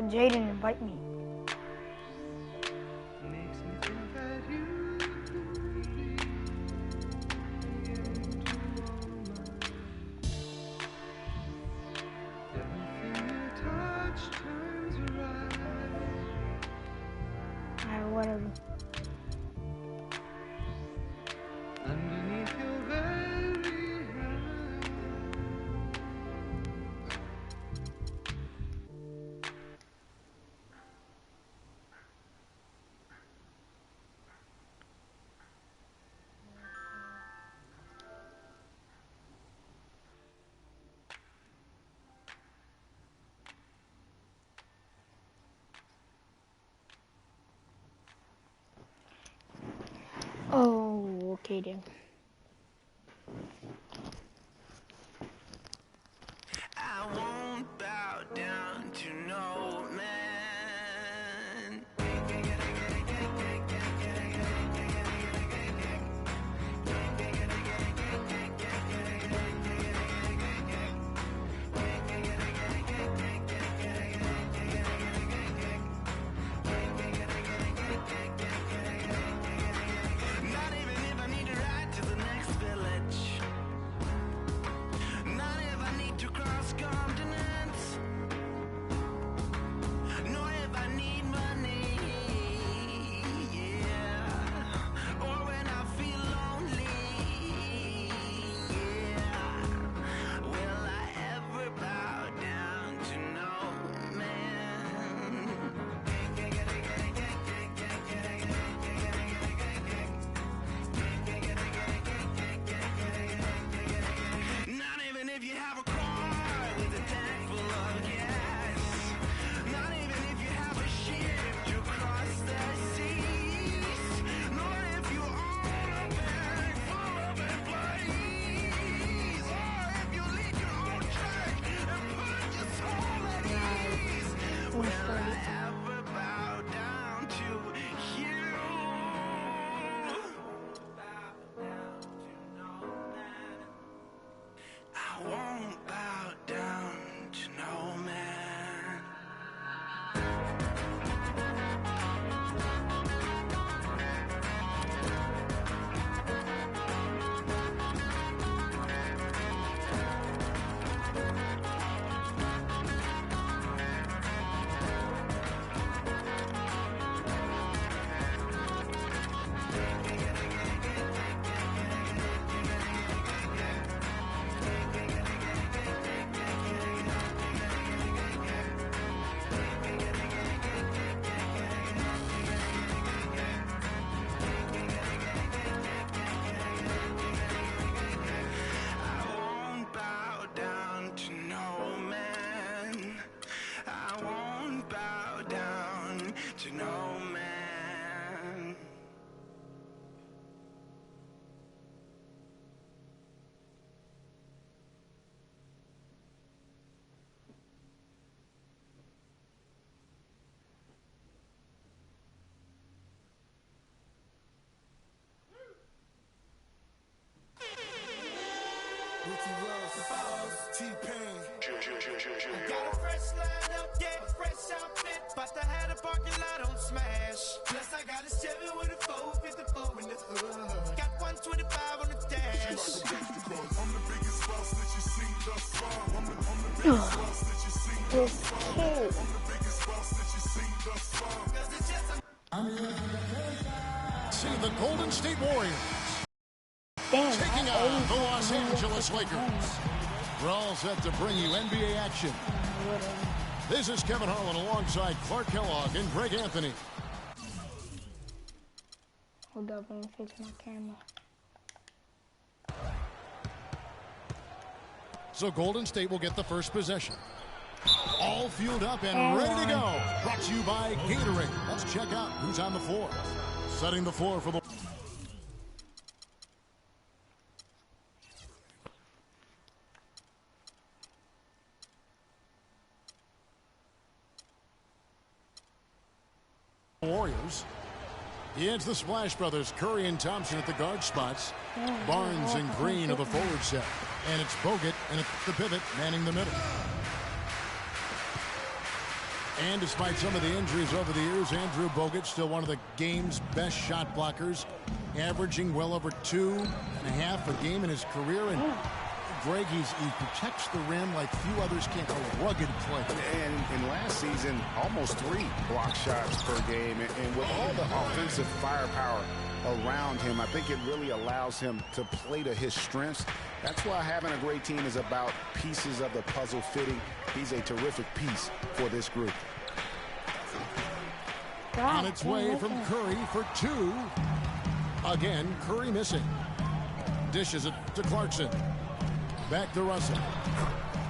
Jaden, invite me. Alright, whatever. Oh, okay then. I won't bow down to no man. Not even if I need to ride to the next village. Not if I need to cross continents. Nor if I need money. Yeah. Or when I feel lonely. Yeah. Will I ever bow down to no man? Not even if you have a car with a tank full of gas. Not even if you have a ship to cross the seas. Nor if you own a bank full of employees. Or if you lead your own church and put your soul at ease. Will I ever bow down to you? I won't bow down to no man. I won't bow down to no man. I won't bow down to no man. Ricky Ross, the boss, T-Pain. Got a fresh line up, yeah, fresh outfit. About to have the parking lot on smash. Plus I got a 7 with a 454 in the hood. Got 125 on the dash. I'm the biggest boss that you seen thus far. I'm the biggest boss that you seen thus far. I'm the biggest boss that you seen thus far. See the Golden State Warriors Damn, taking that on age the Los is Angeles Lakers. We're all set to bring you NBA action. This is Kevin Harlan alongside Clark Kellogg and Greg Anthony. Hold up, let me fix my camera. So Golden State will get the first possession. All fueled up and ready to go. Brought to you by Gatorade. Let's check out who's on the floor. Setting the floor for the Warriors. It's the Splash Brothers, Curry and Thompson at the guard spots. Barnes and Green are the forward set. And it's Bogut and it's the pivot manning the middle. And despite some of the injuries over the years, Andrew Bogut still one of the game's best shot blockers, averaging well over 2.5 a game in his career. And Greg, he protects the rim like few others can. A rugged play. And last season, almost 3 block shots per game. And with all the offensive firepower around him, I think it really allows him to play to his strengths. That's why having a great team is about pieces of the puzzle fitting. He's a terrific piece for this group. On its way from Curry for 2. Again, Curry missing. Dishes it to Clarkson. Back to Russell.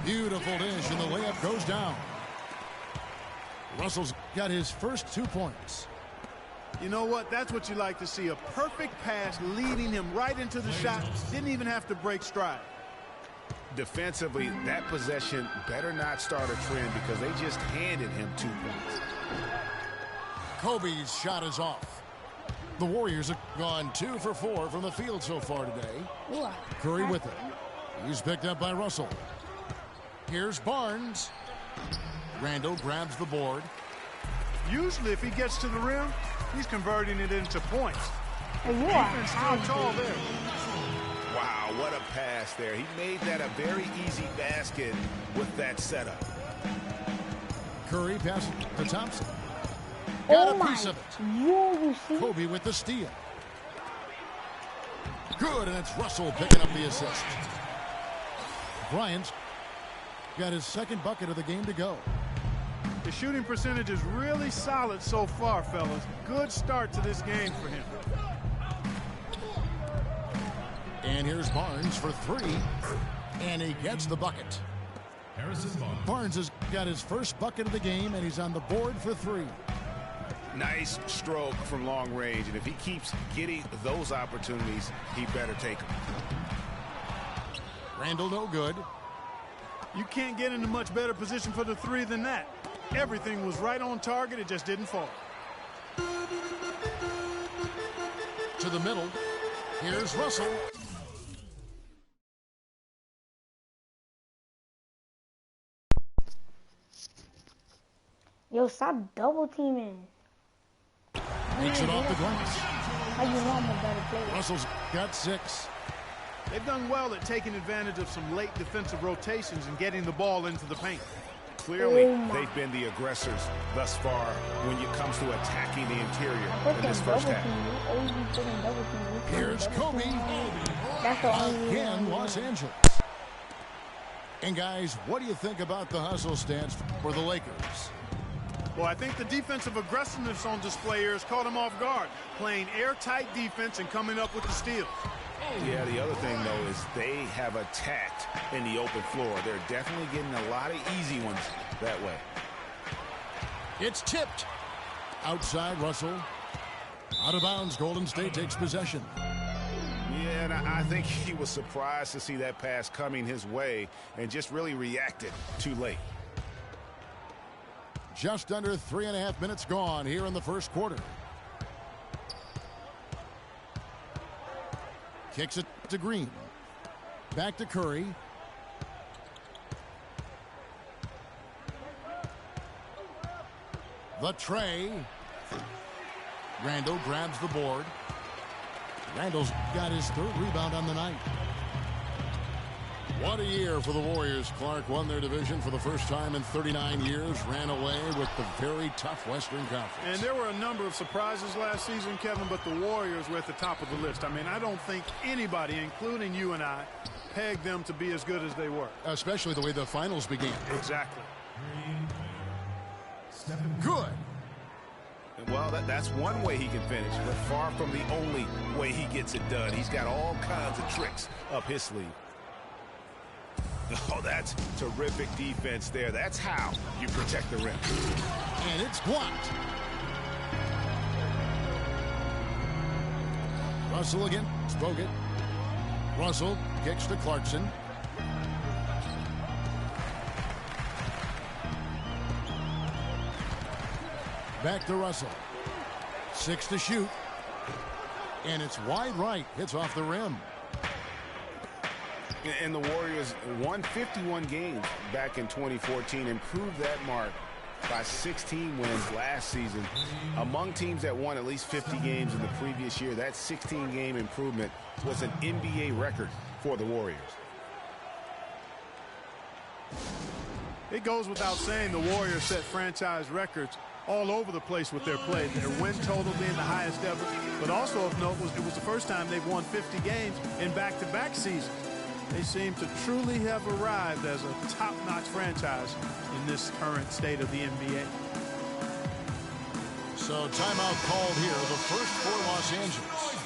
Beautiful dish, and the layup goes down. Russell's got his first 2 points. You know what? That's what you like to see. A perfect pass leading him right into the shot. Didn't even have to break stride. Defensively, that possession better not start a trend because they just handed him 2 points. Kobe's shot is off. The Warriors have gone 2 for 4 from the field so far today. Curry with it. He's picked up by Russell. Here's Barnes. Randall grabs the board. Usually, if he gets to the rim, he's converting it into points. Defense still tall there. Wow, what a pass there. He made that a very easy basket with that setup. Curry passes to Thompson. Got a piece of it. You see? Kobe with the steal. Good, and it's Russell picking up the assist. Bryant's got his second bucket of the game to go. The shooting percentage is really solid so far, fellas. Good start to this game for him. And here's Barnes for 3. And he gets the bucket. Barnes has got his first bucket of the game, and he's on the board for 3. Nice stroke from long range, and if he keeps getting those opportunities, he better take them. Randall no good. You can't get in a much better position for the 3 than that. Everything was right on target. It just didn't fall. To the middle. Here's Russell. Yo, stop double teaming. Takes it off the glass. How you know I'm a better player? Russell's got 6. They've done well at taking advantage of some late defensive rotations and getting the ball into the paint. Clearly, they've been the aggressors thus far when it comes to attacking the interior in this first half. Here's Kobe. That's the only Again, Los Angeles. And guys, what do you think about the hustle stance for the Lakers? Well, I think the defensive aggressiveness on display here has caught him off guard, playing airtight defense and coming up with the steals. Yeah, the other thing, though, is they have attacked in the open floor. They're definitely getting a lot of easy ones that way. It's tipped. Outside, Russell. Out of bounds, Golden State takes possession. Yeah, and I think he was surprised to see that pass coming his way and just really reacted too late. Just under 3.5 minutes gone here in the first quarter. Kicks it to Green. Back to Curry. The tray. Randall grabs the board. Randall's got his 3rd rebound on the night. What a year for the Warriors. Clark won their division for the first time in 39 years, ran away with the very tough Western Conference. And there were a number of surprises last season, Kevin, but the Warriors were at the top of the list. I mean, I don't think anybody, including you and I, pegged them to be as good as they were. Especially the way the finals began. Exactly. Good. Well, that's one way he can finish, but far from the only way he gets it done. He's got all kinds of tricks up his sleeve. Oh, that's terrific defense there. That's how you protect the rim. And it's blocked. Russell again. Bogut. Russell kicks to Clarkson. Back to Russell. 6 to shoot. And it's wide right. Hits off the rim. And the Warriors won 51 games back in 2014 and proved that mark by 16 wins last season. Among teams that won at least 50 games in the previous year, that 16-game improvement was an NBA record for the Warriors. It goes without saying the Warriors set franchise records all over the place with their play. Their win total being the highest ever, but also of note it was the first time they've won 50 games in back-to-back seasons. They seem to truly have arrived as a top-notch franchise in this current state of the NBA. So timeout called here, the first for Los Angeles.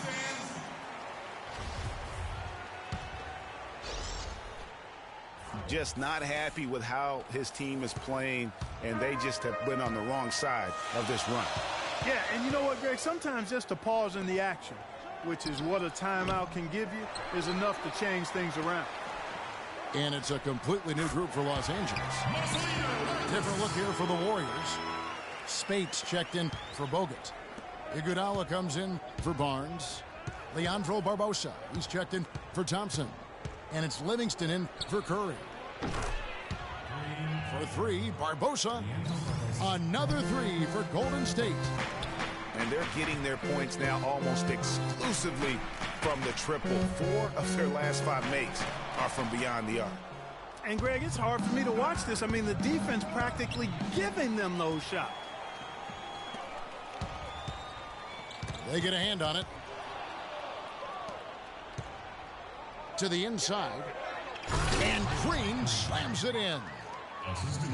Just not happy with how his team is playing, and they just have been on the wrong side of this run. Yeah, and you know what, Greg? Sometimes just a pause in the action, which is what a timeout can give you, is enough to change things around. And it's a completely new group for Los Angeles. Different look here for the Warriors. Spates checked in for Bogut. Iguodala comes in for Barnes. Leandro Barbosa, he's checked in for Thompson. And it's Livingston in for Curry. For three, Barbosa. Another three for Golden State. And they're getting their points now almost exclusively from the triple. 4 of their last 5 makes are from beyond the arc. And, Greg, it's hard for me to watch this. I mean, the defense practically giving them those shots. They get a hand on it. To the inside. And Green slams it in.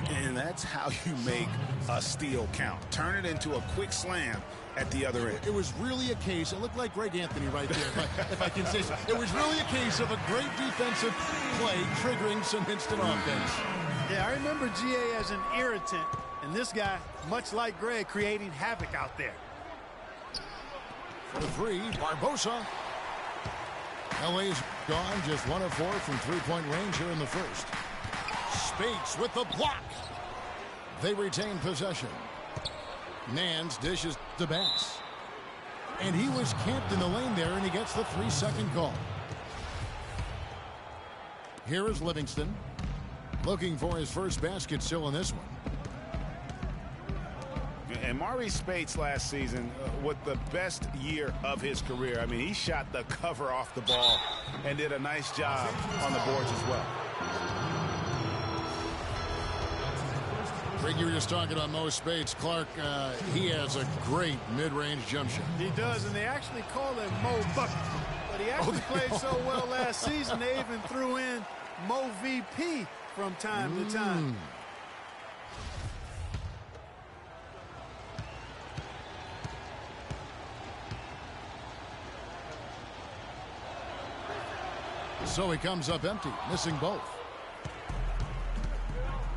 And that's how you make a steal count. Turn it into a quick slam at the other end. It was really a case, it looked like Greg Anthony right there, if I can say so. It was really a case of a great defensive play triggering some instant offense. Yeah, I remember GA as an irritant, and this guy, much like Greg, creating havoc out there. For three, Barbosa. LA's gone just 1 of 4 from three-point range here in the first. Spates with the block. They retain possession. Nance dishes to Bass. And he was camped in the lane there, and he gets the 3-second call. Here is Livingston. Looking for his first basket still in this one. And Maurice Spates last season with the best year of his career. I mean, he shot the cover off the ball and did a nice job on the boards as well. Greg, you were just talking about Mo Spates. Clark, he has a great mid-range jump shot. He does, and they actually call him Mo Bucket. But he actually played so well last season, they even threw in Mo VP from time to time. So he comes up empty, missing both.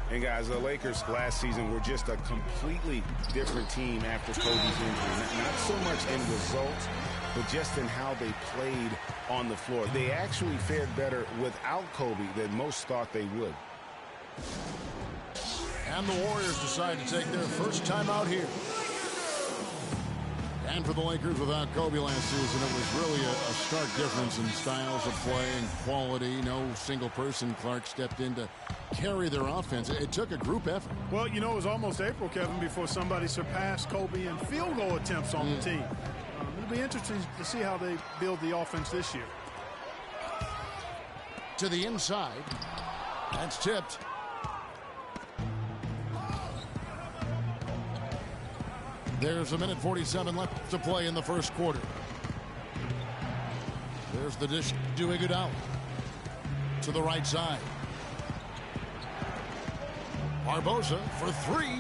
And guys, the Lakers last season were just a completely different team after Kobe's injury. Not so much in results, but just in how they played on the floor. They actually fared better without Kobe than most thought they would. And the Warriors decide to take their first time out here. And for the Lakers, without Kobe last season, it was really a stark difference in styles of play and quality. No single person, Clark, stepped in to carry their offense. It took a group effort. Well, you know, it was almost April, Kevin, before somebody surpassed Kobe in field goal attempts on the team. It'll be interesting to see how they build the offense this year. To the inside. That's tipped. There's 1:47 left to play in the first quarter. There's the dish to Iguodala. To the right side. Barbosa for three.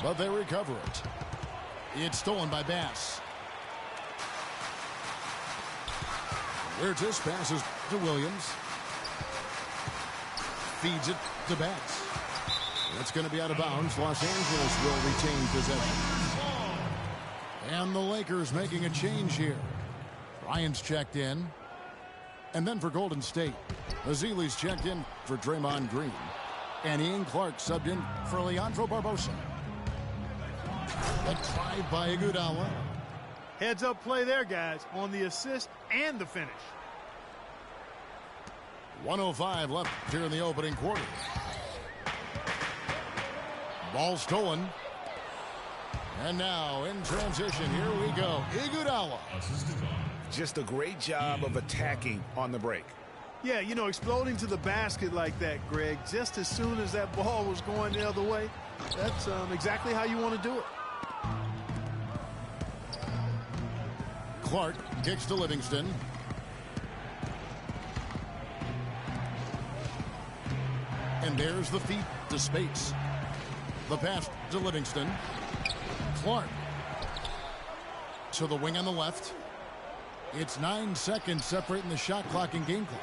But they recover it. It's stolen by Bass. Wirtz passes to Williams. Feeds it to Bass. It's going to be out of bounds. Los Angeles will retain possession. And the Lakers making a change here. Bryant's checked in. And then for Golden State, Azili's checked in for Draymond Green. And Ian Clark subbed in for Leandro Barbosa. A drive by Iguodala. Heads up play there, guys, on the assist and the finish. 1:05 left here in the opening quarter. Ball stolen. And now in transition, here we go. Iguodala. Just a great job of attacking on the break. Yeah, you know, exploding to the basket like that, Greg, just as soon as that ball was going the other way, that's exactly how you want to do it. Clark kicks to Livingston. And there's the feed to Spates. The pass to Livingston. Clark to the wing on the left. It's 9 seconds separating the shot clock and game clock.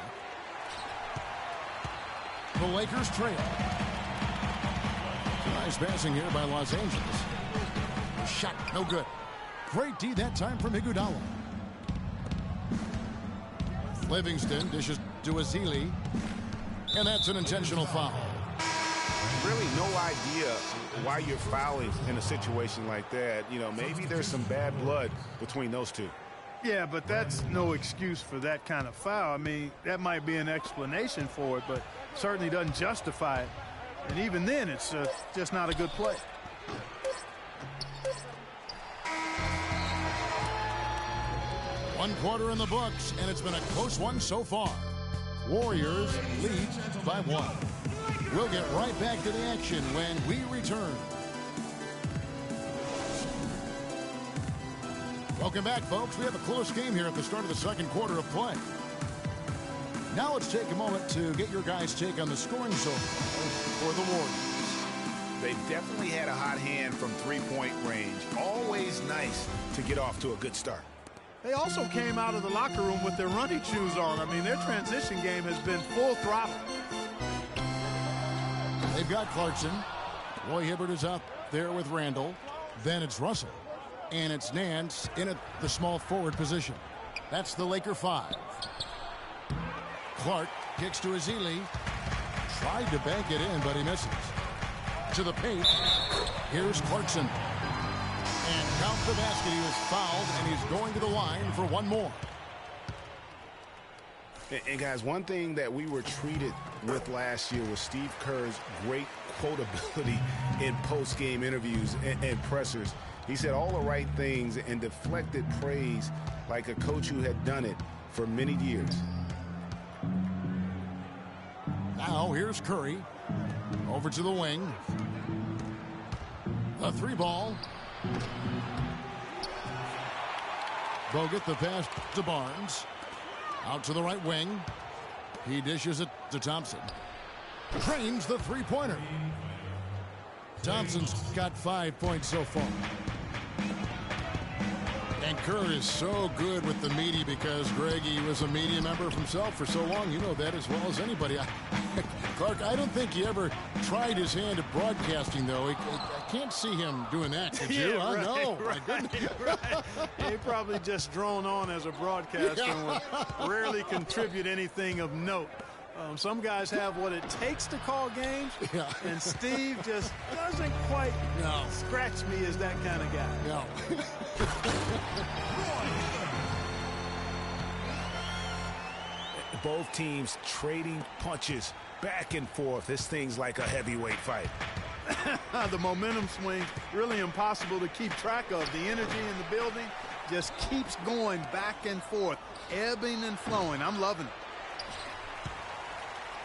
The Lakers trail. Nice passing here by Los Angeles. Shot no good. Great D that time from Iguodala. Livingston dishes to Azili. And that's an intentional foul. Really no idea why you're fouling in a situation like that. You know, maybe there's some bad blood between those two. Yeah, but that's no excuse for that kind of foul. I mean, that might be an explanation for it, but certainly doesn't justify it. And even then, it's just not a good play. One quarter in the books, and it's been a close one so far. Warriors lead by 1. We'll get right back to the action when we return. Welcome back, folks. We have a close game here at the start of the second quarter of play. Now let's take a moment to get your guys' take on the scoring zone for the Warriors. They've definitely had a hot hand from three-point range. Always nice to get off to a good start. They also came out of the locker room with their running shoes on. I mean, their transition game has been full throttle. They've got Clarkson. Roy Hibbert is up there with Randall. Then it's Russell. And it's Nance in at the small forward position. That's the Laker 5. Clark kicks to Azili. Tried to bank it in, but he misses. To the paint. Here's Clarkson. And count the basket. He was fouled, and he's going to the line for one more. And guys, one thing that we were treated with last year was Steve Kerr's great quotability in post-game interviews and pressers. He said all the right things and deflected praise like a coach who had done it for many years. Now here's Curry. Over to the wing. A 3-ball. Bogut the pass to Barnes. Out to the right wing. He dishes it to Thompson. Trains the three-pointer. Thompson's got 5 points so far. And Kerr is so good with the media because, Greg, he was a media member himself for so long. You know that as well as anybody. Clark, I don't think he ever tried his hand at broadcasting, though. I can't see him doing that, could you? Yeah, right, No, right, my goodness. right. He probably just drone on as a broadcaster and would rarely contribute anything of note. Some guys have what it takes to call games, and Steve just doesn't quite scratch me as that kind of guy. No. Both teams trading punches back and forth. This thing's like a heavyweight fight. The momentum swing, really impossible to keep track of. The energy in the building just keeps going back and forth, ebbing and flowing. I'm loving it.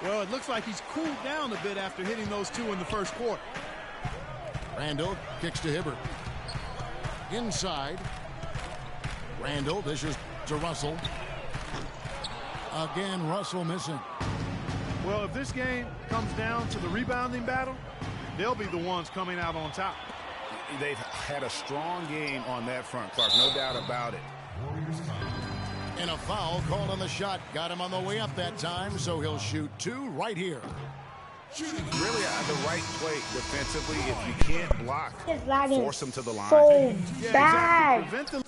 Well, it looks like he's cooled down a bit after hitting those two in the first quarter. Randall kicks to Hibbert. Inside. Randall dishes to Russell. Again, Russell missing. Well, if this game comes down to the rebounding battle, they'll be the ones coming out on top. They've had a strong game on that front, Clark, no doubt about it. And a foul called on the shot. Got him on the way up that time, so he'll shoot 2 right here. Really the right play defensively. If you can't block, It's lagging force him to the line. so Yeah, bad. exactly. Prevent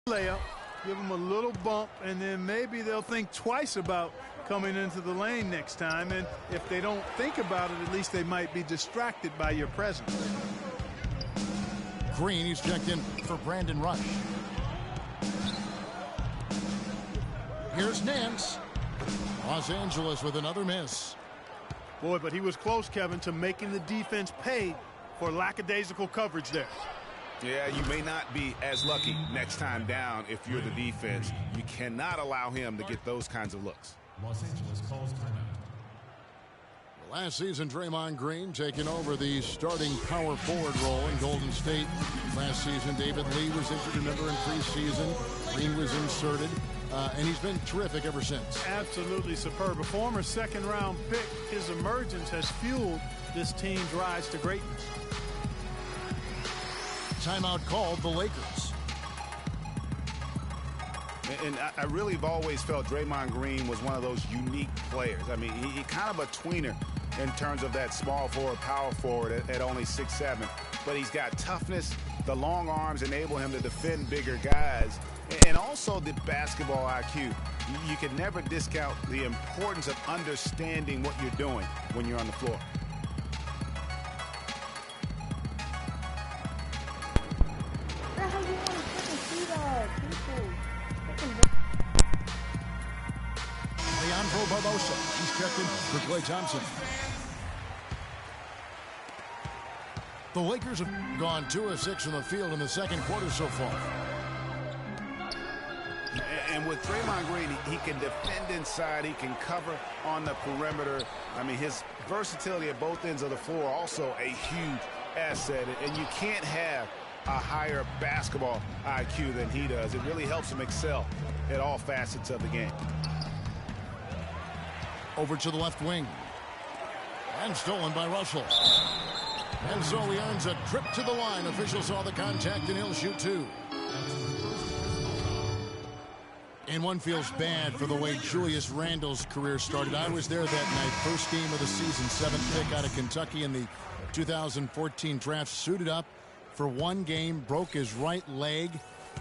the layup, give them a little bump, and then maybe they'll think twice about coming into the lane next time. And if they don't think about it, at least they might be distracted by your presence. Green, he's checked in for Brandon Rush. Here's Nance. Los Angeles with another miss. Boy, but he was close, Kevin, to making the defense pay for lackadaisical coverage there. Yeah, you may not be as lucky next time down if you're the defense. You cannot allow him to get those kinds of looks. Los Angeles calls timeout. Last season, Draymond Green taking over the starting power forward role in Golden State. Last season, David Lee was injured, remember, in preseason. Green was inserted, and he's been terrific ever since. Absolutely superb. A former second-round pick, his emergence has fueled this team's rise to greatness. Timeout called the Lakers. And I really have always felt Draymond Green was one of those unique players. I mean, he kind of a tweener in terms of that small forward, power forward at only 6'7". But he's got toughness. The long arms enable him to defend bigger guys. And also the basketball IQ. You can never discount the importance of understanding what you're doing when you're on the floor. How you want to freaking see the people? Leandro Barbosa. He's checked in for Klay Thompson. The Lakers have gone 2 of 6 from the field in the second quarter so far. And with Draymond Green, he can defend inside. He can cover on the perimeter. I mean, his versatility at both ends of the floor also a huge asset. And you can't have a higher basketball IQ than he does. It really helps him excel at all facets of the game. Over to the left wing. And stolen by Russell. And so he earns a trip to the line. Officials saw the contact, and he'll shoot 2. And one feels bad for the way Julius Randle's career started. I was there that night, first game of the season, 7th pick out of Kentucky in the 2014 draft. Suited up for one game, broke his right leg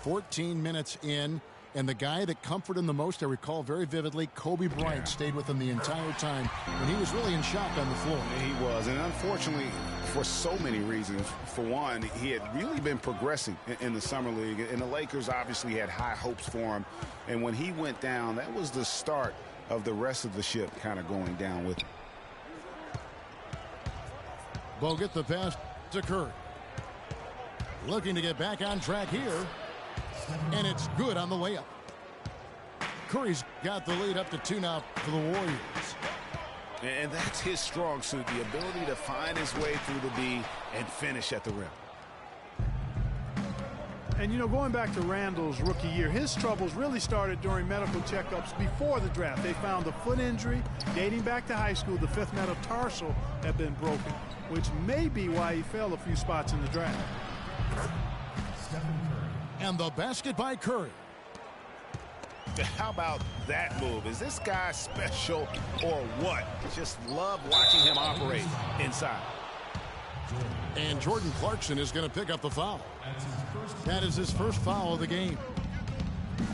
14 minutes in. And the guy that comforted him the most, I recall very vividly, Kobe Bryant stayed with him the entire time when he was really in shock on the floor. He was, and unfortunately, for so many reasons. For one, he had really been progressing in the Summer League, and the Lakers obviously had high hopes for him. And when he went down, that was the start of the rest of the ship kind of going down with him. Bogut, the pass to Curry. Looking to get back on track here. And it's good on the way up. Curry's got the lead up to 2 now for the Warriors. And that's his strong suit, the ability to find his way through the D and finish at the rim. And, you know, going back to Randle's rookie year, his troubles really started during medical checkups before the draft. They found a foot injury dating back to high school. The 5th metatarsal had been broken, which may be why he fell a few spots in the draft. And the basket by Curry. How about that move? Is this guy special or what? Just love watching him operate inside. And Jordan Clarkson is going to pick up the foul. That is his first foul of the game.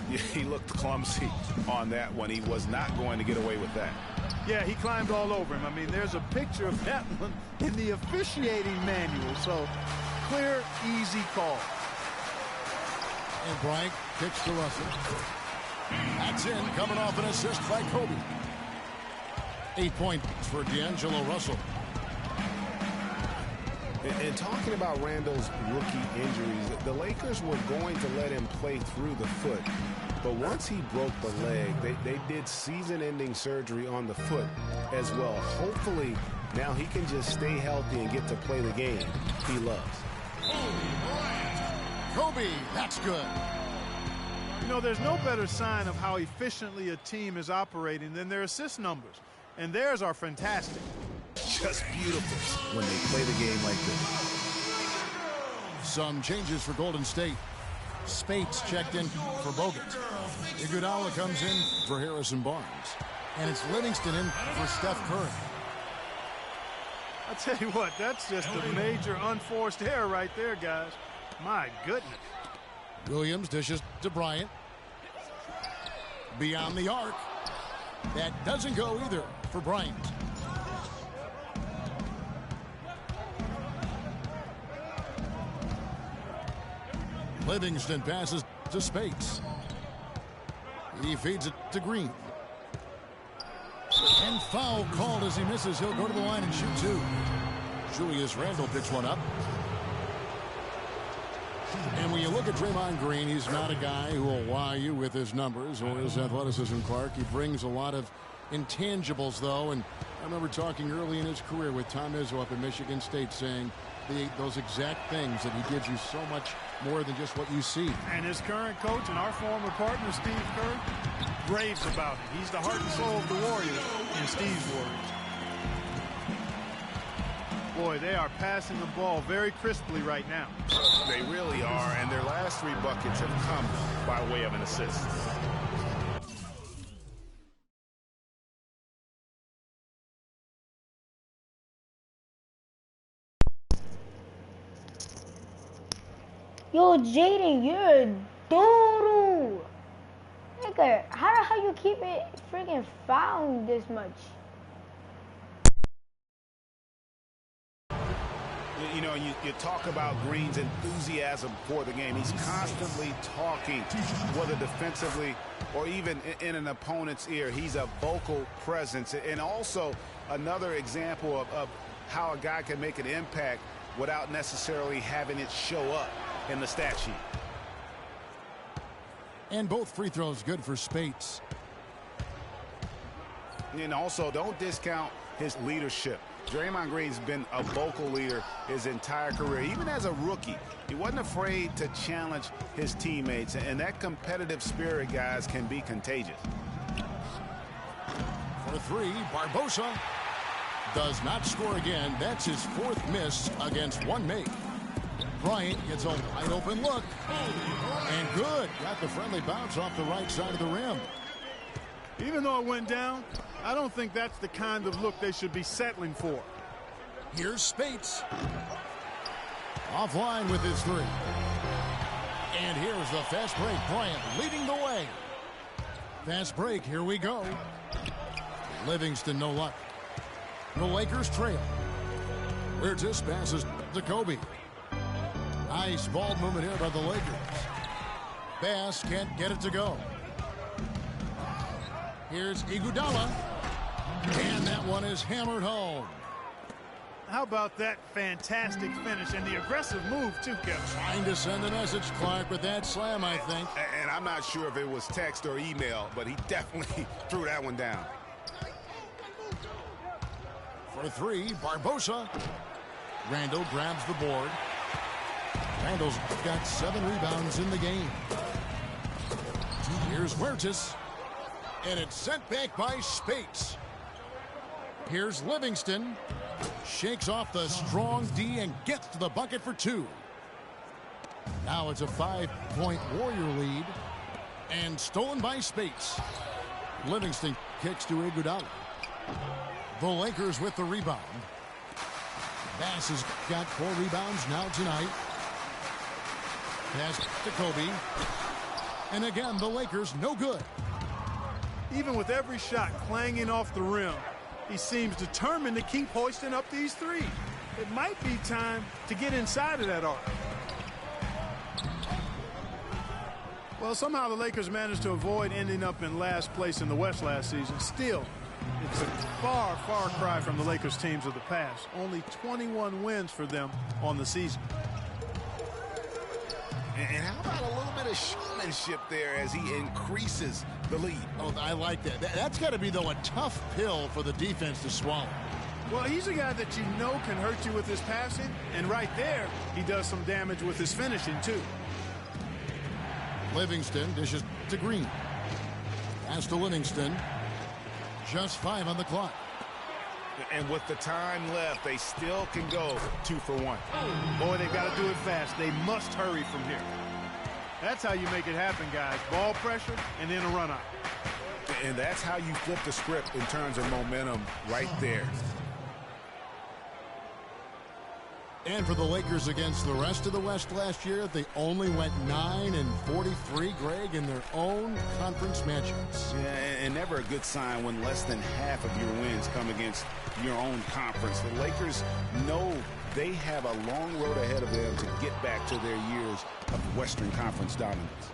Yeah, he looked clumsy on that one. He was not going to get away with that. Yeah, he climbed all over him. I mean, there's a picture of that one in the officiating manual. So, clear, easy call. And Bryant kicks to Russell. That's in, coming off an assist by Kobe. 8 points for D'Angelo Russell. And talking about Randle's rookie injuries, the Lakers were going to let him play through the foot. But once he broke the leg, they did season-ending surgery on the foot as well. Hopefully, now he can just stay healthy and get to play the game he loves. Kobe, that's good. You know, there's no better sign of how efficiently a team is operating than their assist numbers. And theirs are fantastic. Just beautiful when they play the game like this. Some changes for Golden State. Spates checked in for Bogut. Iguodala comes in for Harrison Barnes. And it's Livingston in for Steph Curry. I'll tell you what, that's just a major unforced error right there, guys. My goodness. Williams dishes to Bryant. Beyond the arc. That doesn't go either for Bryant. Livingston passes to Spates. He feeds it to Green. And foul called as he misses. He'll go to the line and shoot two. Julius Randle picks one up. And when you look at Draymond Green, he's not a guy who will wow you with his numbers or his athleticism, Clark. He brings a lot of intangibles, though. And I remember talking early in his career with Tom Izzo up in Michigan State saying those exact things, that he gives you so much more than just what you see. And his current coach and our former partner, Steve Kerr, raves about it. He's the heart and soul of the Warriors and Steve's Warriors. Boy, they are passing the ball very crisply right now. They really are, and their last 3 buckets have come by way of an assist. Yo, Jaden, you're a doodle. Nigga, how the hell you keep it freaking fouling this much? You know, you talk about Green's enthusiasm for the game. He's constantly talking, whether defensively or even in an opponent's ear. He's a vocal presence. And also another example of how a guy can make an impact without necessarily having it show up in the stat sheet. And both free throws good for Spates. And also, don't discount his leadership. Draymond Green's been a vocal leader his entire career. Even as a rookie, he wasn't afraid to challenge his teammates. And that competitive spirit, guys, can be contagious. For 3, Barbosa does not score again. That's his 4th miss against 1 make. Bryant gets a wide open look. And good. Got the friendly bounce off the right side of the rim. Even though it went down, I don't think that's the kind of look they should be settling for. Here's Spates. Offline with his 3. And here's the fast break. Bryant leading the way. Fast break. Here we go. Livingston, no luck. The Lakers trail. Wirtz passes to Kobe. Nice ball movement here by the Lakers. Bass can't get it to go. Here's Iguodala. And that one is hammered home. How about that fantastic finish and the aggressive move, too, Kevin? Trying to send a message, Clark, with that slam, I think. And I'm not sure if it was text or email, but he definitely threw that one down. For 3, Barbosa. Randle grabs the board. Randle's got 7 rebounds in the game. Here's Wirtz. And it's sent back by Spates. Here's Livingston. Shakes off the strong D and gets to the bucket for 2. Now it's a 5-point Warrior lead. And stolen by Spates. Livingston kicks to Iguodala. The Lakers with the rebound. Bass has got 4 rebounds now tonight. Pass to Kobe. And again, the Lakers no good. Even with every shot clanging off the rim, he seems determined to keep hoisting up these 3. It might be time to get inside of that arc. Well, somehow the Lakers managed to avoid ending up in last place in the West last season. Still, it's a far, far cry from the Lakers teams of the past. Only 21 wins for them on the season. And how about a little bit of showmanship there as he increases the lead? Oh, I like that. That's got to be, though, a tough pill for the defense to swallow. Well, he's a guy that you know can hurt you with his passing, and right there, he does some damage with his finishing, too. Livingston dishes to Green. Pass to Livingston. Just 5 on the clock. And with the time left, they still can go 2 for 1. Boy, they've got to do it fast. They must hurry from here. That's how you make it happen, guys. Ball pressure and then a run out. And that's how you flip the script in terms of momentum right there. And for the Lakers against the rest of the West last year, they only went 9-43, Greg, in their own conference matchups. Yeah, and never a good sign when less than half of your wins come against your own conference. The Lakers know they have a long road ahead of them to get back to their years of Western Conference dominance.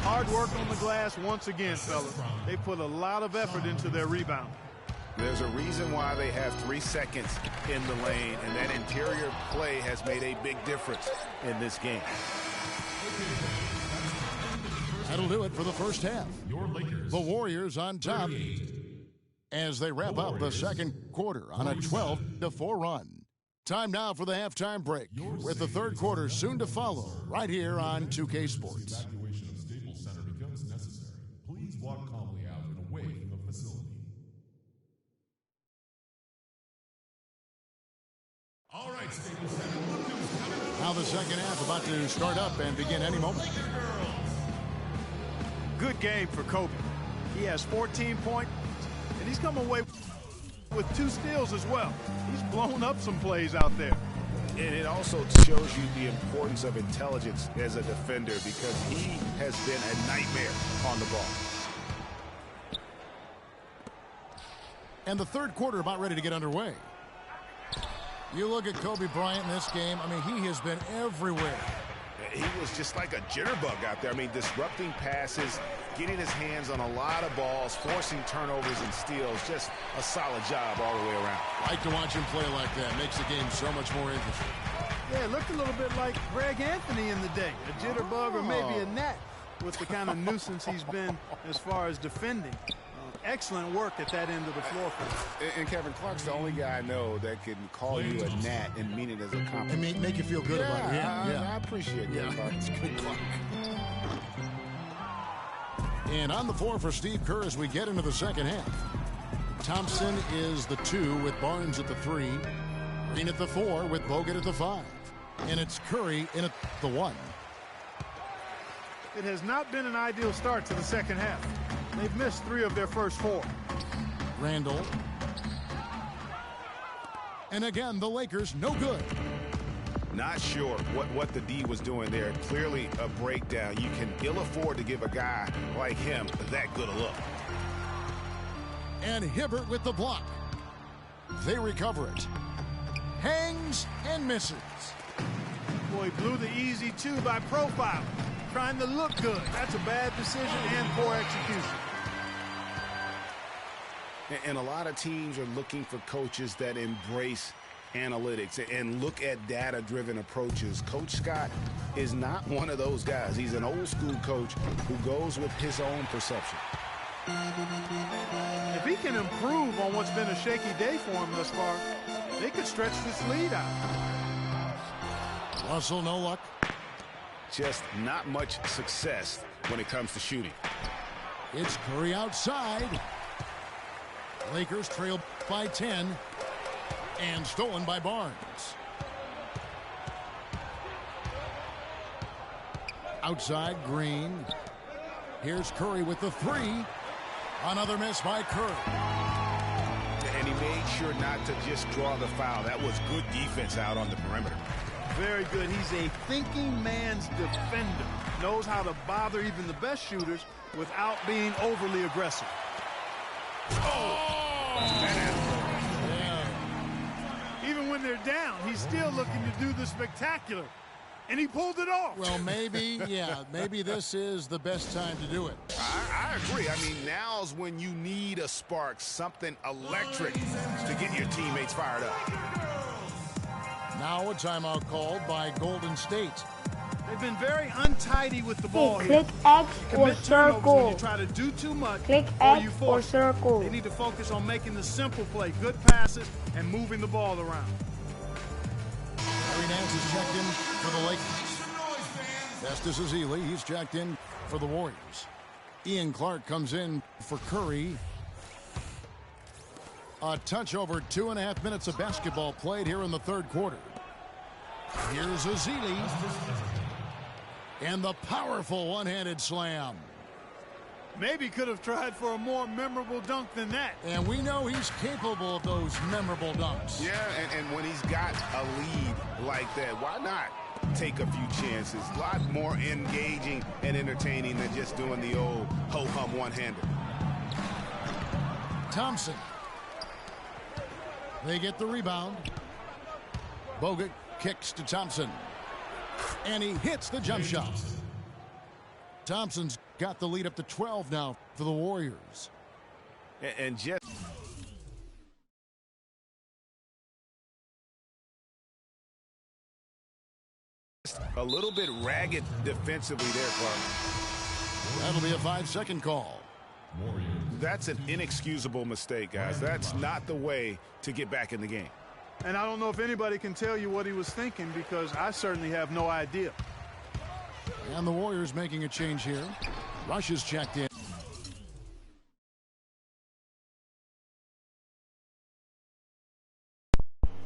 Hard work on the glass once again, fellas. They put a lot of effort into their rebound. There's a reason why they have 3 seconds in the lane, and that interior play has made a big difference in this game. That'll do it for the first half. The Warriors on top as they wrap up the second quarter on a 12-4 run. Time now for the halftime break, with the third quarter soon to follow right here on 2K Sports. Evacuation of Staples Center becomes necessary. Please walk calmly out and away from the facility. All right, Staples Center, look who's coming. Now the second half about to start up and begin any moment. Good game for Kobe. He has 14 points, and he's come away with 2 steals as well. He's blown up some plays out there. And it also shows you the importance of intelligence as a defender, because he has been a nightmare on the ball. And the third quarter about ready to get underway. You look at Kobe Bryant in this game, I mean, he has been everywhere. He was just like a jitterbug out there. I mean, disrupting passes, getting his hands on a lot of balls, forcing turnovers and steals. Just a solid job all the way around. Like to watch him play like that. Makes the game so much more interesting. Yeah, it looked a little bit like Greg Anthony in the day. A jitterbug or maybe a gnat with the kind of nuisance he's been as far as defending. Excellent work at that end of the floor for him. And Kevin Clark's the only guy I know that can call you a gnat and mean it as a compliment. And make you feel good about it. Yeah, I appreciate that. Yeah, it's good Clark. And on the floor for Steve Kerr as we get into the second half. Thompson is the 2 with Barnes at the 3. Green at the 4 with Bogut at the 5. And it's Curry in at the 1. It has not been an ideal start to the second half. They've missed 3 of their first 4. Randall. And again, the Lakers no good. Not sure what the D was doing there. Clearly a breakdown. You can ill afford to give a guy like him that good a look. And Hibbert with the block. They recover it. Hangs and misses. Boy, he blew the easy 2 by profile. Trying to look good. That's a bad decision and poor execution. And a lot of teams are looking for coaches that embrace analytics and look at data-driven approaches. Coach Scott is not one of those guys. He's an old-school coach who goes with his own perception. If he can improve on what's been a shaky day for him thus far, they could stretch this lead out. Russell, no luck. Just not much success when it comes to shooting. It's Curry outside. Lakers trail by 10. And stolen by Barnes. Outside, Green. Here's Curry with the 3. Another miss by Curry. And he made sure not to just draw the foul. That was good defense out on the perimeter. Very good. He's a thinking man's defender. Knows how to bother even the best shooters without being overly aggressive. Even when they're down, he's still looking to do the spectacular. And he pulled it off. Well, maybe, yeah, maybe this is the best time to do it. I agree. I mean, now's when you need a spark, something electric to get your teammates fired up. Now a timeout called by Golden State. They've been very untidy with the ball click here. X or Commit turnovers circle. when you try to do too much. Click or X you or force. circle. They need to focus on making the simple play, good passes, and moving the ball around. Larry Nance is checked in for the Lakers. Festus Ezeli, he's checked in for the Warriors. Ian Clark comes in for Curry. A touch over 2.5 minutes of basketball played here in the third quarter. Here's Ezeli. And the powerful one-handed slam. Maybe could have tried for a more memorable dunk than that. And we know he's capable of those memorable dunks. Yeah, and when he's got a lead like that, why not take a few chances? A lot more engaging and entertaining than just doing the old ho-hum one-hander. Thompson. They get the rebound. Bogut kicks to Thompson. And he hits the jump shot. Thompson's got the lead up to 12 now for the Warriors. And just a little bit ragged defensively there, Clark. That'll be a 5-second call. That's an inexcusable mistake, guys. That's not the way to get back in the game. And I don't know if anybody can tell you what he was thinking, because I certainly have no idea. And the Warriors making a change here. Rush is checked in.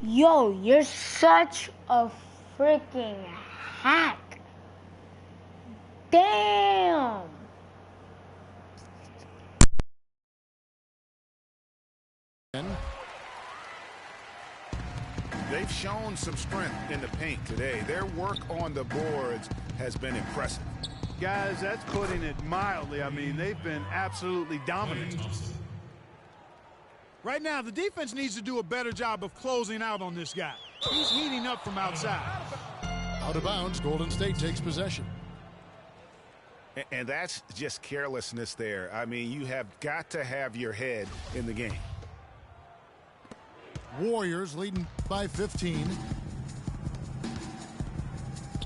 Yo, you're such a freaking hack. Damn. They've shown some strength in the paint today. Their work on the boards has been impressive. Guys, that's putting it mildly. I mean, they've been absolutely dominant. Right now, the defense needs to do a better job of closing out on this guy. He's heating up from outside. Out of bounds, Golden State takes possession. And that's just carelessness there. I mean, you have got to have your head in the game. Warriors leading by 15.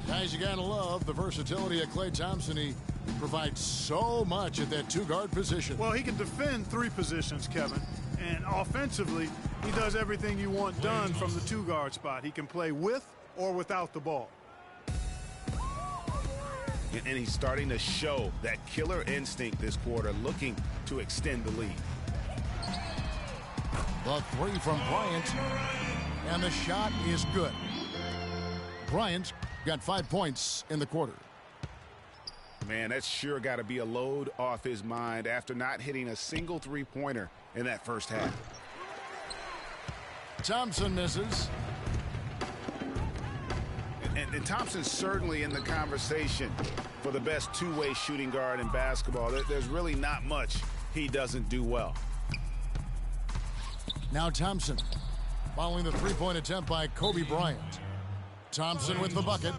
Guys, you gotta love the versatility of Klay Thompson. He provides so much at that two-guard position. Well, he can defend three positions, Kevin. And offensively, he does everything you want done from the two-guard spot. He can play with or without the ball. And he's starting to show that killer instinct this quarter, looking to extend the lead. The three from Bryant, and the shot is good. Bryant got 5 points in the quarter. Man, that's sure got to be a load off his mind after not hitting a single three-pointer in that first half. Thompson misses. And Thompson's certainly in the conversation for the best two-way shooting guard in basketball. There's really not much he doesn't do well. Now Thompson, following the three-point attempt by Kobe Bryant. Thompson with the bucket.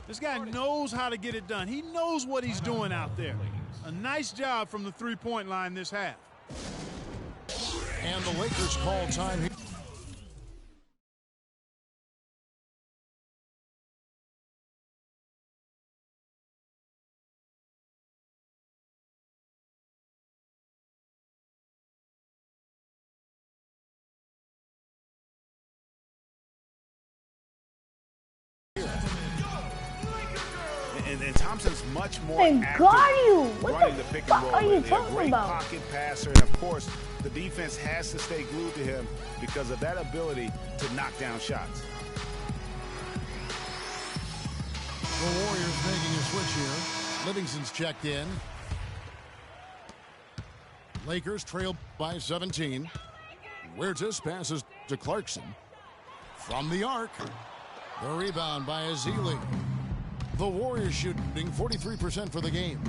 This guy knows how to get it done. He knows what he's doing out there. A nice job from the three-point line this half. And the Lakers call time here. And Thompson's much more Thank active God you. What running the the pick fuck and roll. are you They're a talking great about? pocket passer, and of course, the defense has to stay glued to him because of that ability to knock down shots. The Warriors making a switch here. Livingston's checked in. Lakers trail by 17. Huertas passes to Clarkson. From the arc. The rebound by Azili. The Warriors shooting 43% for the game.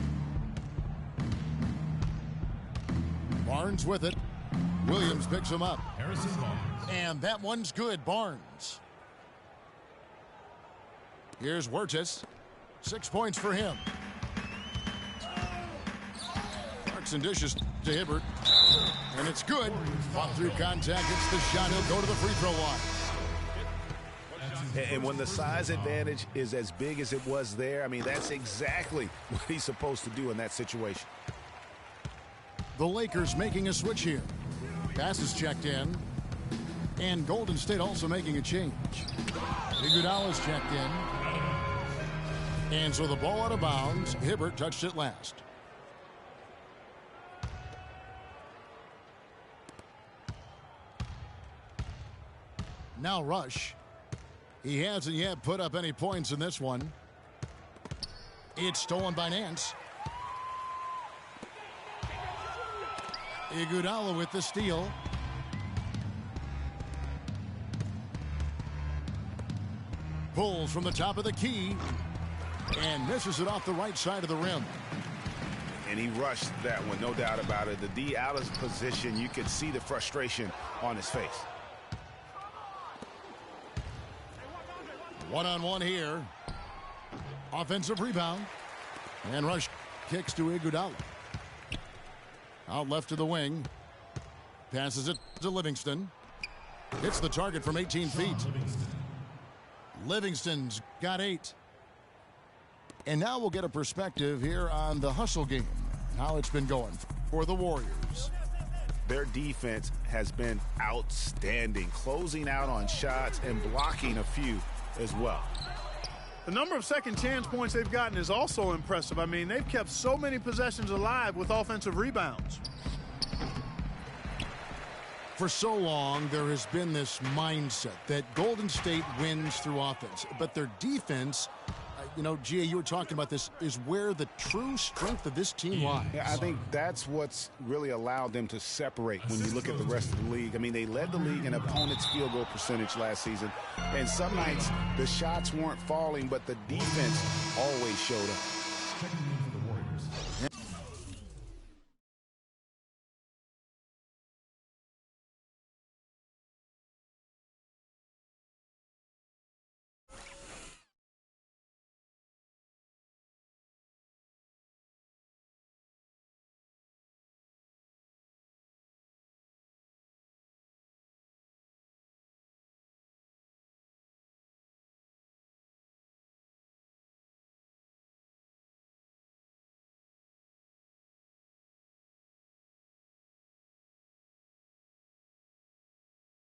Barnes with it. Williams picks him up. And that one's good. Barnes. Here's Huertas. 6 points for him. Clarkson dishes to Hibbert. And it's good. Fought through contact. It's the shot. He'll go to the free throw line. And when the size advantage is as big as it was there, I mean, that's exactly what he's supposed to do in that situation. The Lakers making a switch here. Pass is checked in. And Golden State also making a change. Iguodala's checked in. And so the ball out of bounds. Hibbert touched it last. Now Rush. He hasn't yet put up any points in this one. It's stolen by Nance. Iguodala with the steal. Pulls from the top of the key and misses it off the right side of the rim. And he rushed that one, no doubt about it. The D out of position, you could see the frustration on his face. One-on-one here. Offensive rebound. And Rush kicks to Iguodala. Out left to the wing. Passes it to Livingston. Hits the target from 18 feet. Livingston's got 8. And now we'll get a perspective here on the hustle game, how it's been going for the Warriors. Their defense has been outstanding, closing out on shots and blocking a few as well. The number of second chance points they've gotten is also impressive. I mean, they've kept so many possessions alive with offensive rebounds. For so long, there has been this mindset that Golden State wins through offense, but their defense, you know, Gia, you were talking about this, is where the true strength of this team lies. Yeah, I think that's what's really allowed them to separate when you look at the rest of the league. I mean, they led the league in opponents' field goal percentage last season, and some nights the shots weren't falling, but the defense always showed up.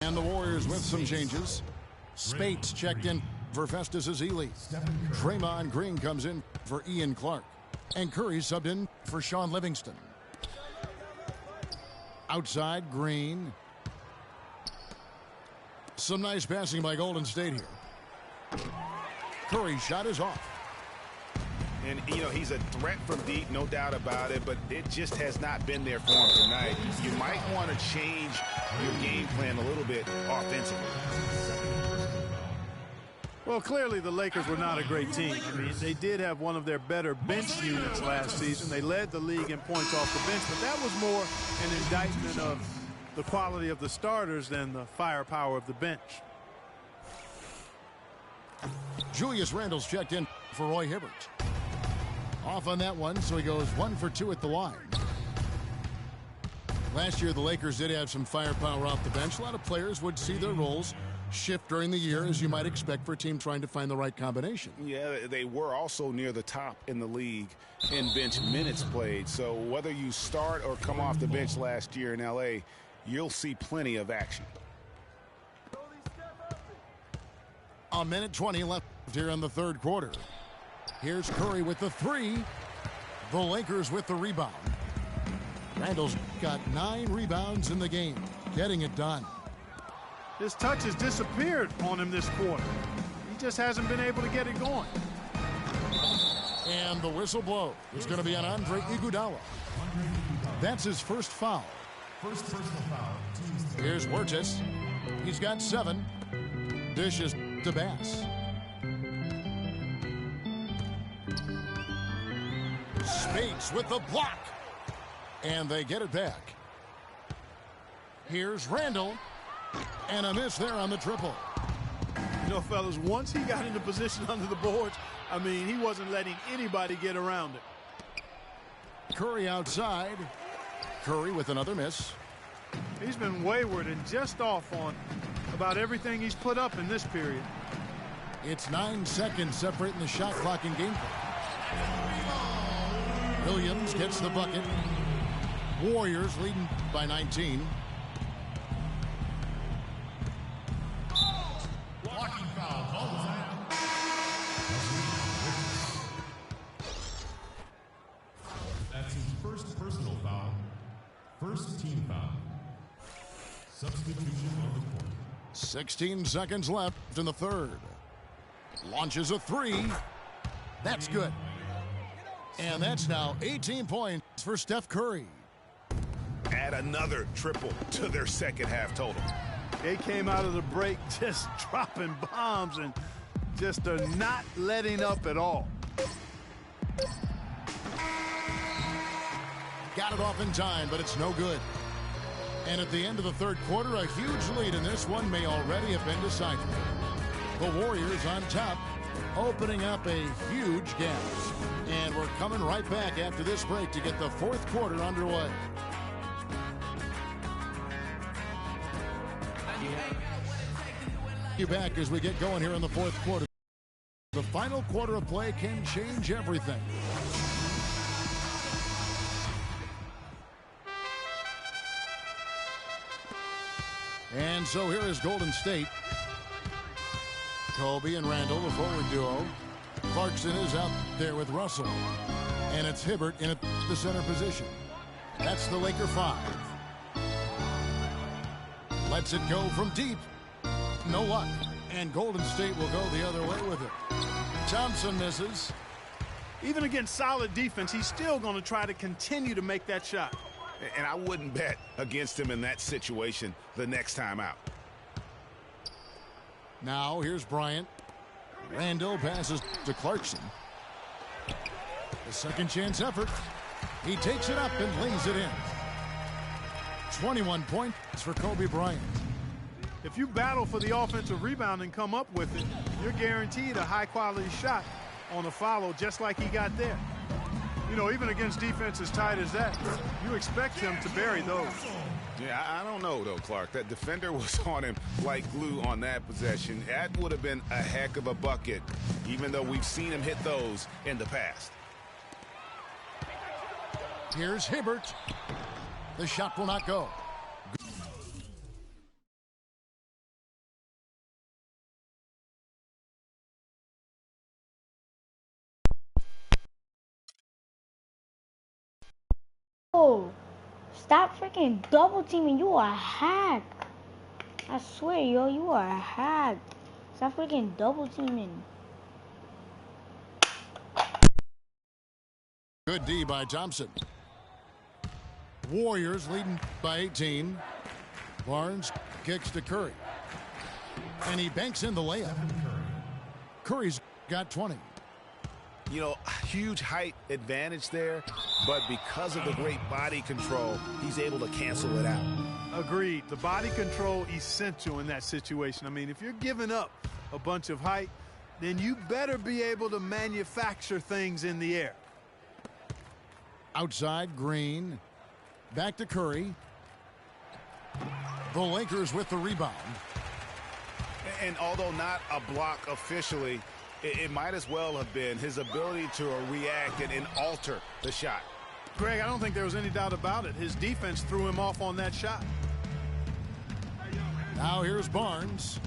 And the Warriors with some changes. Spates checked in for Festus Ezeli. Draymond Green comes in for Ian Clark. And Curry subbed in for Sean Livingston. Outside, Green. Some nice passing by Golden State here. Curry's shot is off. And, you know, he's a threat from deep, no doubt about it, but it just has not been there for him tonight. You might want to change your game plan a little bit offensively. Well, clearly the Lakers were not a great team. I mean, they did have one of their better bench units last season. They led the league in points off the bench, but that was more an indictment of the quality of the starters than the firepower of the bench. Julius Randle's checked in for Roy Hibbert. Off on that one, so he goes 1 for 2 at the line. Last year, the Lakers did have some firepower off the bench. A lot of players would see their roles shift during the year, as you might expect for a team trying to find the right combination. Yeah, they were also near the top in the league in bench minutes played. So whether you start or come off the bench last year in L.A., you'll see plenty of action. A minute 20 left here in the third quarter. Here's Curry with the 3. The Lakers with the rebound. Randle's got 9 rebounds in the game, getting it done. His touch has disappeared on him this quarter. He just hasn't been able to get it going. And the whistle blow is going to be on Andre Iguodala. That's his first foul. First personal foul. Here's Huertas. He's got 7. Dishes to Bass. Spates with the block. And they get it back. Here's Randle. And a miss there on the triple. You know, fellas, once he got into position under the boards, I mean, he wasn't letting anybody get around it. Curry outside. Curry with another miss. He's been wayward and just off on about everything he's put up in this period. It's 9 seconds separating the shot clock and game clock. Williams gets the bucket. Warriors leading by 19. Blocking foul. Call the foul. That's his first personal foul. First team foul. Substitution on the court. 16 seconds left in the third. Launches a 3. That's good. And that's now 18 points for Steph Curry. Add another triple to their second half total. They came out of the break just dropping bombs and just are not letting up at all. Got it off in time, but it's no good. And at the end of the third quarter, a huge lead in this one may already have been decided. The Warriors on top, opening up a huge gap. And we're coming right back after this break to get the fourth quarter underway. You back as we get going here in the fourth quarter. The final quarter of play can change everything. And so here is Golden State. Kobe and Randall, the forward duo. Clarkson is out there with Russell. And it's Hibbert in the center position. That's the Laker 5. Lets it go from deep. No luck. And Golden State will go the other way with it. Thompson misses. Even against solid defense, he's still going to try to continue to make that shot. And I wouldn't bet against him in that situation the next time out. Now here's Bryant. Randall passes to Clarkson. The second chance effort. He takes it up and lays it in. 21 points for Kobe Bryant. If you battle for the offensive rebound and come up with it, you're guaranteed a high-quality shot on a follow just like he got there. You know, even against defense as tight as that, you expect him to bury those. Yeah, I don't know, though, Clark. That defender was on him like glue on that possession. That would have been a heck of a bucket, even though we've seen him hit those in the past. Here's Hibbert. The shot will not go. Oh, stop freaking double teaming. You are a hack. I swear, yo, you are a hack. Stop freaking double teaming. Good D by Thompson. Warriors leading by 18. Barnes kicks to Curry. And he banks in the layup. Curry's got 20. You know, huge height advantage there, but because of the great body control, he's able to cancel it out. Agreed. The body control essential in that situation. I mean, if you're giving up a bunch of height, then you better be able to manufacture things in the air. Outside, Green. Back to Curry. The Lakers with the rebound. And although not a block officially, it might as well have been his ability to react and alter the shot. Greg, I don't think there was any doubt about it. His defense threw him off on that shot. Now here's Barnes.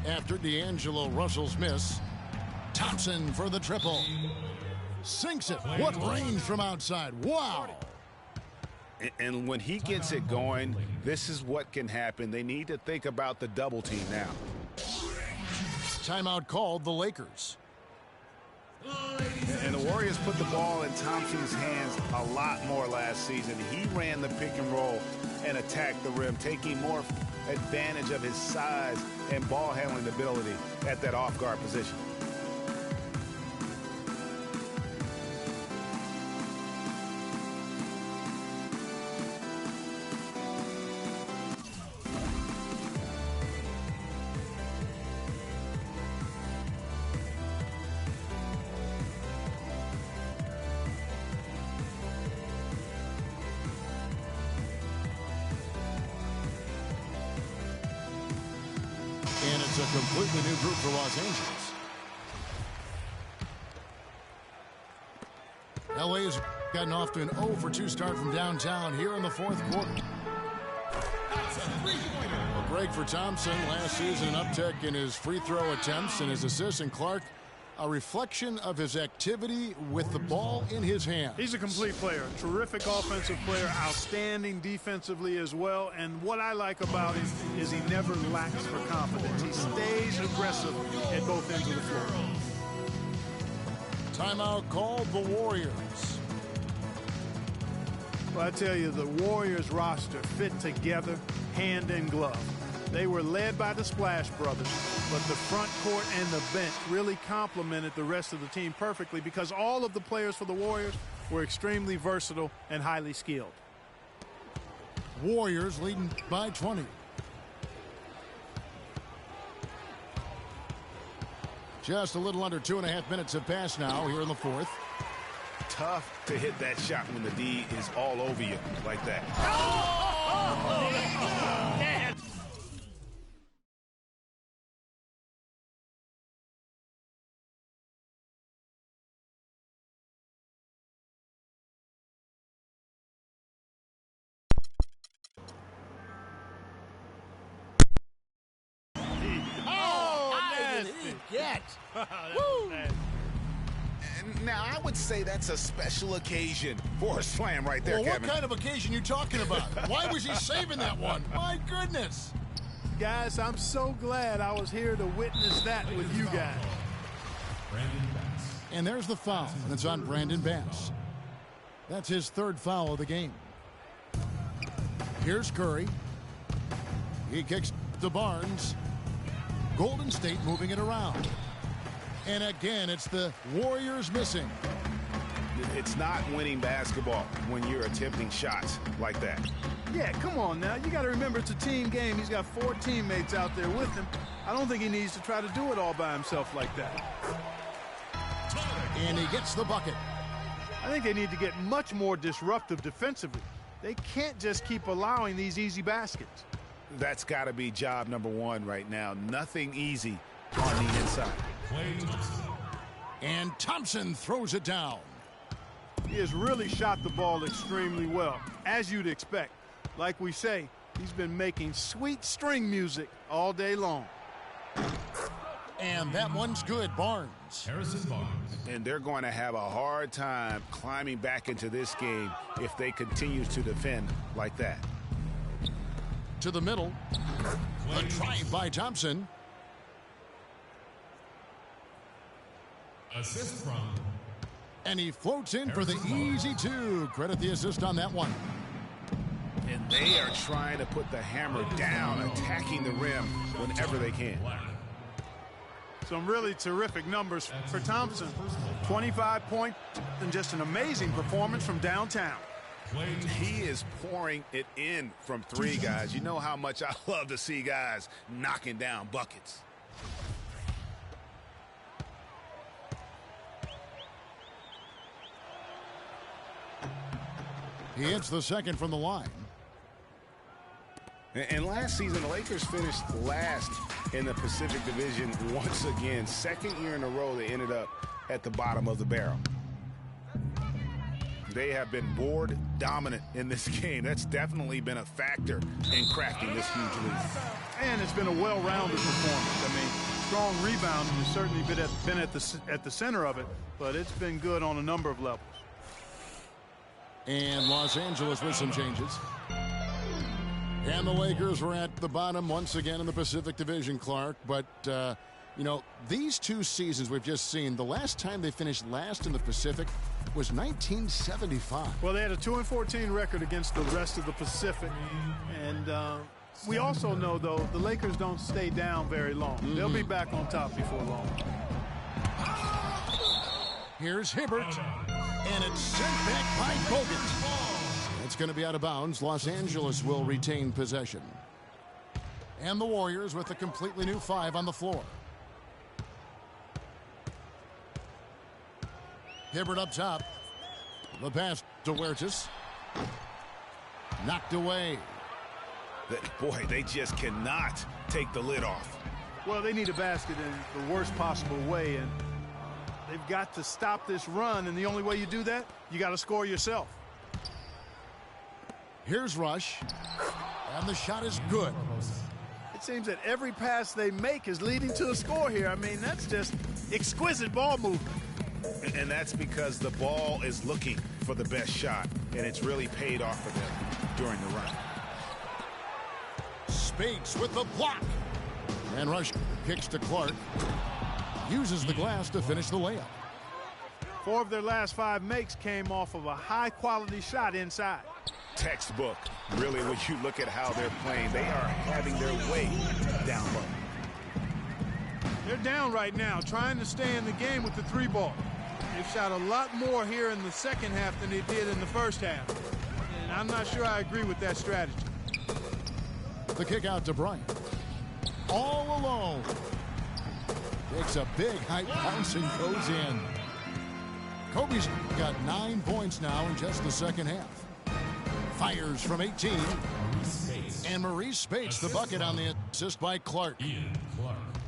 After D'Angelo Russell's miss, Thompson for the triple. Sinks it. What range from outside. Wow. And when he gets it going, this is what can happen. They need to think about the double team now. Timeout called the Lakers. And the Warriors put the ball in Thompson's hands a lot more last season. He ran the pick and roll and attacked the rim, taking more advantage of his size and ball handling ability at that off-guard position. And it's a completely new group for Los Angeles. LA's gotten off to an 0 for 2 start from downtown here in the fourth quarter. Well, Greg, for Thompson, last season an uptick in his free throw attempts and his assists, and Clark, a reflection of his activity with the ball in his hand. He's a complete player, terrific offensive player, outstanding defensively as well. And what I like about him is he never lacks for confidence. He stays aggressive at both ends of the floor. Timeout called the Warriors. Well, I tell you, the Warriors roster fit together hand in glove. They were led by the Splash Brothers, but the front court and the bench really complemented the rest of the team perfectly because all of the players for the Warriors were extremely versatile and highly skilled. Warriors leading by 20. Just a little under 2.5 minutes have passed now here in the fourth. tough to hit that shot when the D is all over you like that. Now, I would say that's a special occasion for a slam right there, well, Kevin. What kind of occasion you talking about? Why was he saving that one? My goodness. Guys, I'm so glad I was here to witness that with you guys. And there's the foul, and it's on Brandon Bass. That's his third foul of the game. Here's Curry. He kicks to Barnes. Golden State moving it around. And again, it's the Warriors missing. It's not winning basketball when you're attempting shots like that. Yeah, come on now. You got to remember it's a team game. He's got 4 teammates out there with him. I don't think he needs to try to do it all by himself like that. And he gets the bucket. I think they need to get much more disruptive defensively. They can't just keep allowing these easy baskets. That's got to be job number 1 right now. Nothing easy on the inside. And Thompson throws it down. He has really shot the ball extremely well, as you'd expect. Like we say, he's been making sweet string music all day long. And that one's good, Barnes. Harrison Barnes. And they're going to have a hard time climbing back into this game if they continue to defend like that. To the middle. A drive by Thompson. Assist from. And he floats in for the easy 2. Credit the assist on that one. And they are trying to put the hammer down, attacking the rim whenever they can. Some really terrific numbers for Thompson. 25 points and just an amazing performance from downtown. He is pouring it in from 3, guys. You know how much I love to see guys knocking down buckets. He hits the second from the line. And last season, the Lakers finished last in the Pacific Division once again. Second year in a row, they ended up at the bottom of the barrel. They have been board dominant in this game. That's definitely been a factor in crafting this huge lead. And it's been a well-rounded performance. I mean, strong rebounding has certainly been at the center of it, but it's been good on a number of levels. And Los Angeles with some changes. And the Lakers were at the bottom once again in the Pacific Division, Clark. But, you know, these 2 seasons we've just seen, the last time they finished last in the Pacific was 1975. Well, they had a 2-14 record against the rest of the Pacific. And we also know, though, the Lakers don't stay down very long. They'll be back on top before long. Here's Hibbert. And it's sent back by Bogut. It's going to be out of bounds. Los Angeles will retain possession. And the Warriors with a completely new 5 on the floor. Hibbert up top. The pass to Huertas. Knocked away. Boy, they just cannot take the lid off. Well, they need a basket in the worst possible way, and they've got to stop this run, and the only way you do that, you got to score yourself. Here's Rush, and the shot is good. It seems that every pass they make is leading to a score here. I mean, that's just exquisite ball movement. And that's because the ball is looking for the best shot, and it's really paid off for them during the run. Spates with the block. And Rush kicks to Clark. Uses the glass to finish the layup. 4 of their last 5 makes came off of a high-quality shot inside. Textbook. Really, when you look at how they're playing, they are having their way down low. They're down right now, trying to stay in the game with the 3-ball. They've shot a lot more here in the second half than they did in the first half. And I'm not sure I agree with that strategy. The kick out to Bryant. All alone. Takes a big high bounce and goes in. Kobe's got 9 points now in just the second half. Fires from 18. And Maurice Spates the bucket on the assist by Clark.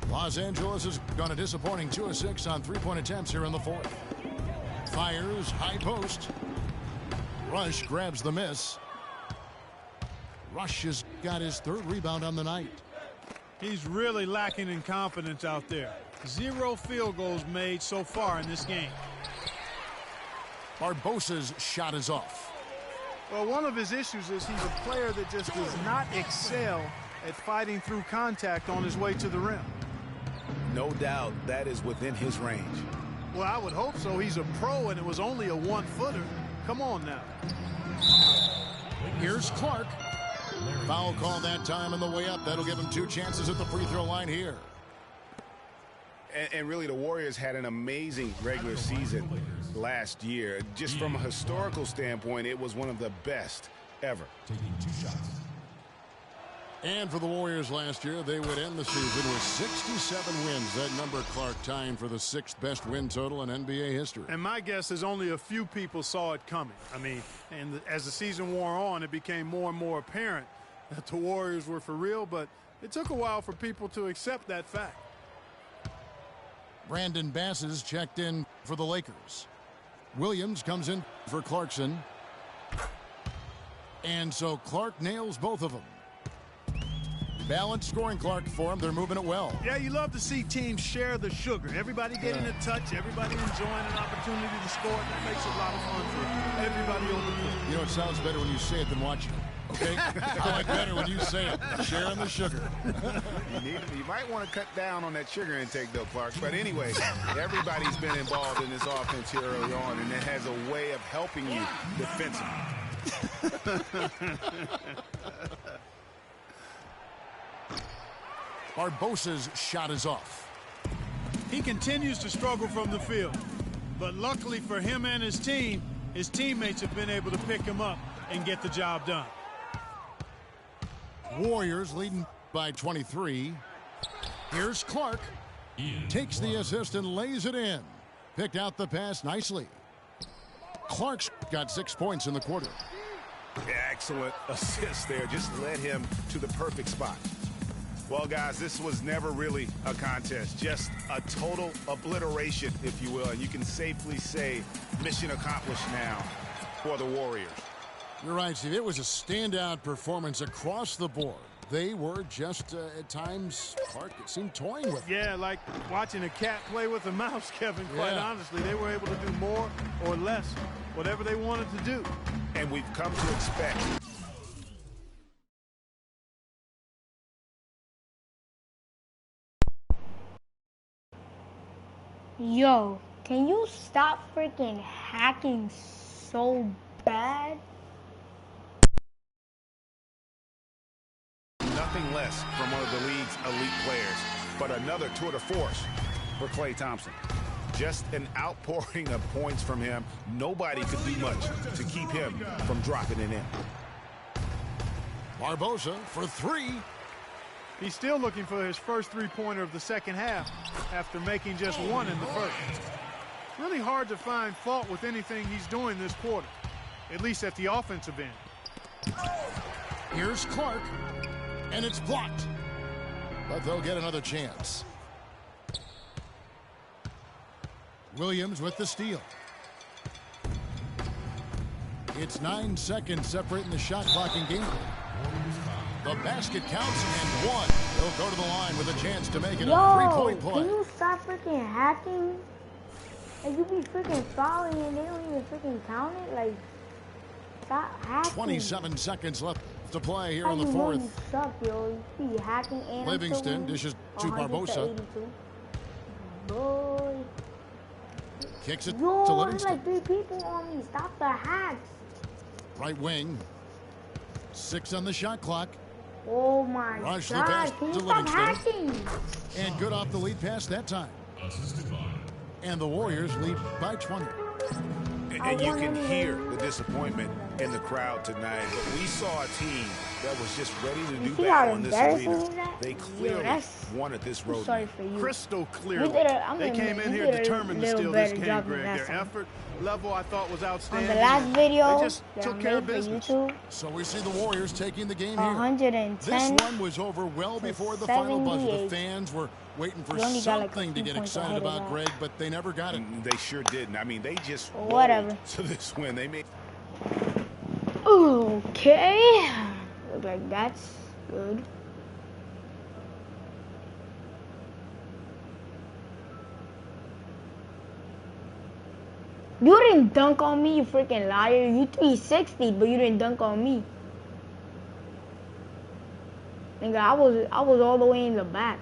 Los Angeles has gone a disappointing 2 of 6 on 3-point attempts here in the fourth. Fires, high post. Rush grabs the miss. Rush has got his 3rd rebound on the night. He's really lacking in confidence out there. 0 field goals made so far in this game. Barbosa's shot is off. Well, one of his issues is he's a player that just does not excel at fighting through contact on his way to the rim. No doubt that is within his range. Well, I would hope so. He's a pro, and it was only a 1-footer. Come on now. Here's Clark. Foul call that time on the way up. That'll give him 2 chances at the free throw line here. And really, the Warriors had an amazing regular season last year. Just from a historical standpoint, it was one of the best ever. Taking 2 shots. And for the Warriors last year, they would end the season with 67 wins. That number, Clark, tying for the 6th best win total in NBA history. And my guess is only a few people saw it coming. I mean, and as the season wore on, it became more and more apparent that the Warriors were for real, but it took a while for people to accept that fact. Brandon Bass is checked in for the Lakers. Williams comes in for Clarkson. And so Clark nails both of them. Balanced scoring, Clark, for him. They're moving it well. Yeah, you love to see teams share the sugar. Everybody getting a touch, everybody enjoying an opportunity to score. That makes it a lot of fun for everybody on the court. You know, it sounds better when you say it than watching it. Okay? I like better when you say it. Sharing the sugar. You might want to cut down on that sugar intake, though, Clark. But anyway, everybody's been involved in this offense here early on, and it has a way of helping you defensively. Barbosa's shot is off. He continues to struggle from the field. But luckily for him and his team, his teammates have been able to pick him up and get the job done. Warriors leading by 23. Here's Clark. Takes the assist and lays it in. Picked out the pass nicely. Clark's got 6 points in the quarter. Excellent assist there. Just led him to the perfect spot. Well, guys, this was never really a contest. Just a total obliteration, if you will. And you can safely say mission accomplished now for the Warriors. You're right, Steve. It was a standout performance across the board. They were just, at times, Clark, it seemed toying with. Yeah, like watching a cat play with a mouse, Kevin, quite honestly. They were able to do more or less, whatever they wanted to do. And we've come to expect. Yo, can you stop freaking hacking so bad? Nothing less from one of the league's elite players, but another tour de force for Klay Thompson. Just an outpouring of points from him. Nobody could do much to keep him from dropping it in. Barbosa for 3. He's still looking for his first three-pointer of the second half after making just 1 in the first. Really hard to find fault with anything he's doing this quarter, at least at the offensive end. Here's Clark, and it's blocked. But they'll get another chance. Williams with the steal. It's 9 seconds separating the shot clock in game. The basket counts and 1. They'll go to the line with a chance to make it a 3-point play. Can you stop freaking hacking? Like, you be freaking fouling and they don't even freaking count it? Like, stop hacking. 27 seconds left to play here in the fourth. You suck, yo. You be hacking and Livingston dishes to Barbosa. Boy. Kicks it Yo, to there's Livingston. like 3 people on me. Stop the hacks. Right wing. 6 on the shot clock. Oh my Rush the God. pass Can you to stop Livingston. hacking? And good off the lead pass that time. Assisted by And the Warriors lead by 20. And you can hear the disappointment in the crowd tonight, but we saw a team that was just ready to do see how battle in this embarrassing arena. is that? They Yo, clearly that's... wanted this I'm road. sorry for you. Crystal You clearly. did a, They came in here determined to steal this game, Greg. Their effort level, I thought, was On outstanding. the last video they just that I took care of made for business. YouTube, So we see the Warriors taking the game here. 110 This one was over well to before the final buzzer. The 78. fans were waiting for You only got, like, something to 15 get points excited ahead of about, that. Greg, but they never got it. They sure didn't. I mean, they just rolled Whatever. to this win. They made. Okay. Look like that's good. You didn't dunk on me, you freaking liar. You 360, but you didn't dunk on me. Nigga, I was all the way in the back.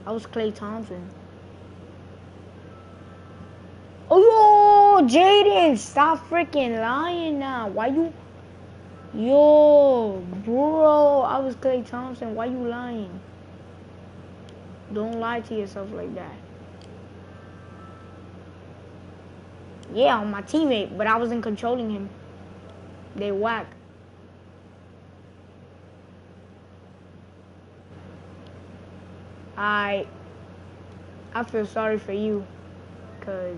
I was Klay Thompson. Oh, yo, Jaden, stop freaking lying now. Why you... Yo, bro, I was Klay Thompson. Why you lying? Don't lie to yourself like that. Yeah, I'm my teammate, but I wasn't controlling him. They whack. I feel sorry for you, cause